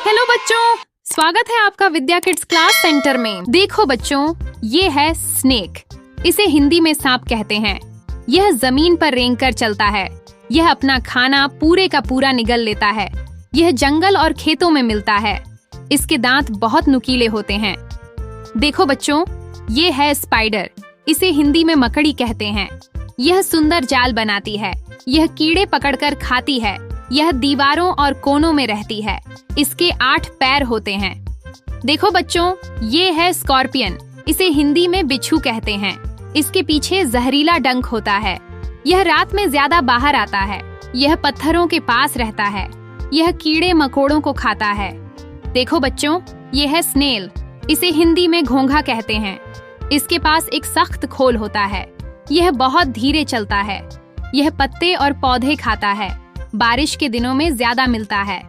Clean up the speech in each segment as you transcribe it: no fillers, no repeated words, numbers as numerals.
Hello बच्चों, स्वागत है आपका विद्या किड्स क्लास सेंटर में। देखो बच्चों, ये है स्नेक। इसे हिंदी में सांप कहते हैं। यह जमीन पर रेंग कर चलता है। यह अपना खाना पूरे का पूरा निगल लेता है। यह जंगल और खेतों में मिलता है। इसके दांत बहुत नुकीले होते हैं। देखो बच्चों, ये है स्पाइडर। इसे हिंदी में मकड़ी कहते हैं। यह सुंदर जाल बनाती है। यह कीड़े पकड़कर खाती है। यह दीवारों और कोनों में रहती है। इसके 8 पैर होते हैं। देखो बच्चों, ये है स्कॉर्पियन। इसे हिंदी में बिच्छू कहते हैं। इसके पीछे जहरीला डंक होता है। यह रात में ज्यादा बाहर आता है। यह पत्थरों के पास रहता है। यह कीड़े मकोड़ों को खाता है। देखो बच्चों, ये है स्नेल। इसे हिंदी में घोंघा कहते हैं। इसके पास एक सख्त खोल होता है। यह बहुत धीरे चलता है। यह पत्ते और पौधे खाता है। बारिश के दिनों में ज्यादा मिलता है।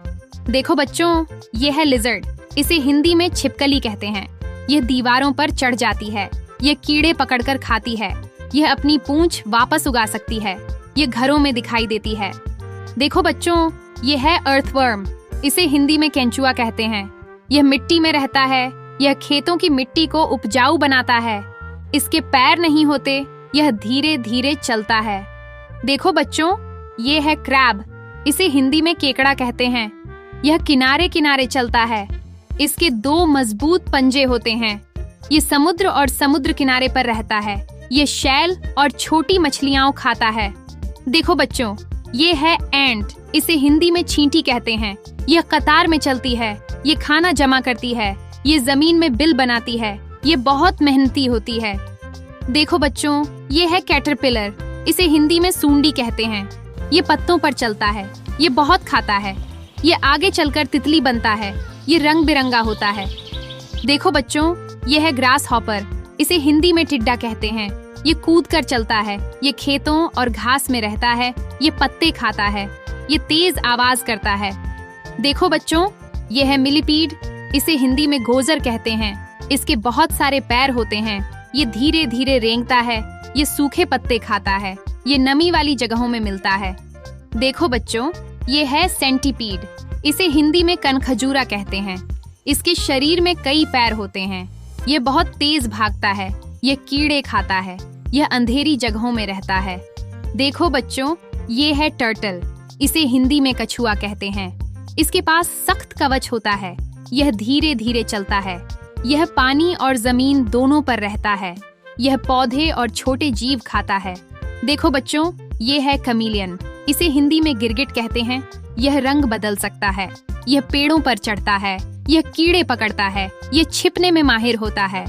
देखो बच्चों, ये है लिजर्ड। इसे हिंदी में छिपकली कहते हैं। यह दीवारों पर चढ़ जाती है। यह कीड़े पकड़कर खाती है। यह अपनी पूंछ वापस उगा सकती है। यह घरों में दिखाई देती है। देखो बच्चों, यह है अर्थवर्म। इसे हिंदी में केंचुआ कहते हैं। यह मिट्टी में रहता है। यह खेतों की मिट्टी को उपजाऊ बनाता है। इसके पैर नहीं होते। यह धीरे धीरे चलता है। देखो बच्चों, ये है क्रैब। इसे हिंदी में केकड़ा कहते हैं। यह किनारे किनारे चलता है। इसके 2 मजबूत पंजे होते हैं। ये समुद्र और समुद्र किनारे पर रहता है। ये शैल और छोटी मछलियां खाता है। देखो बच्चों, ये है एंट। इसे हिंदी में चींटी कहते हैं। यह कतार में चलती है। ये खाना जमा करती है। ये जमीन में बिल बनाती है। ये बहुत मेहनती होती है। देखो बच्चों, ये है कैटरपिलर। इसे हिंदी में सूंडी कहते हैं। ये पत्तों पर चलता है। ये बहुत खाता है। ये आगे चलकर तितली बनता है। ये रंग बिरंगा होता है। देखो बच्चों, ये है ग्रास हॉपर। इसे हिंदी में टिड्डा कहते हैं। ये कूद कर चलता है। ये खेतों और घास में रहता है। ये पत्ते खाता है। ये तेज आवाज करता है। देखो बच्चों, ये है मिलीपीड। इसे हिंदी में गोजर कहते हैं। इसके बहुत सारे पैर होते हैं। ये धीरे धीरे रेंगता है। ये सूखे पत्ते खाता है। ये नमी वाली जगहों में मिलता है। देखो बच्चों, ये है सेंटीपीड। इसे हिंदी में कनखजूरा कहते हैं। इसके शरीर में कई पैर होते हैं। ये बहुत तेज भागता है। ये कीड़े खाता है। यह अंधेरी जगहों में रहता है। देखो बच्चों, ये है टर्टल। इसे हिंदी में कछुआ कहते हैं। इसके पास सख्त कवच होता है। यह धीरे धीरे चलता है। यह पानी और जमीन दोनों पर रहता है। यह पौधे और छोटे जीव खाता है। देखो बच्चों, ये है कमीलियन। इसे हिंदी में गिरगिट कहते हैं। यह रंग बदल सकता है। यह पेड़ों पर चढ़ता है। यह कीड़े पकड़ता है। यह छिपने में माहिर होता है।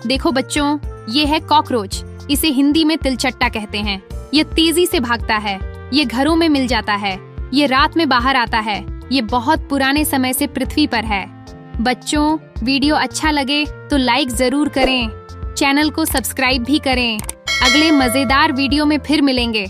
देखो बच्चों, ये है कॉकरोच। इसे हिंदी में तिलचट्टा कहते हैं। यह तेजी से भागता है। यह घरों में मिल जाता है। यह रात में बाहर आता है। यह बहुत पुराने समय से पृथ्वी पर है। बच्चों, वीडियो अच्छा लगे तो लाइक जरूर करें। चैनल को सब्सक्राइब भी करें। अगले मजेदार वीडियो में फिर मिलेंगे।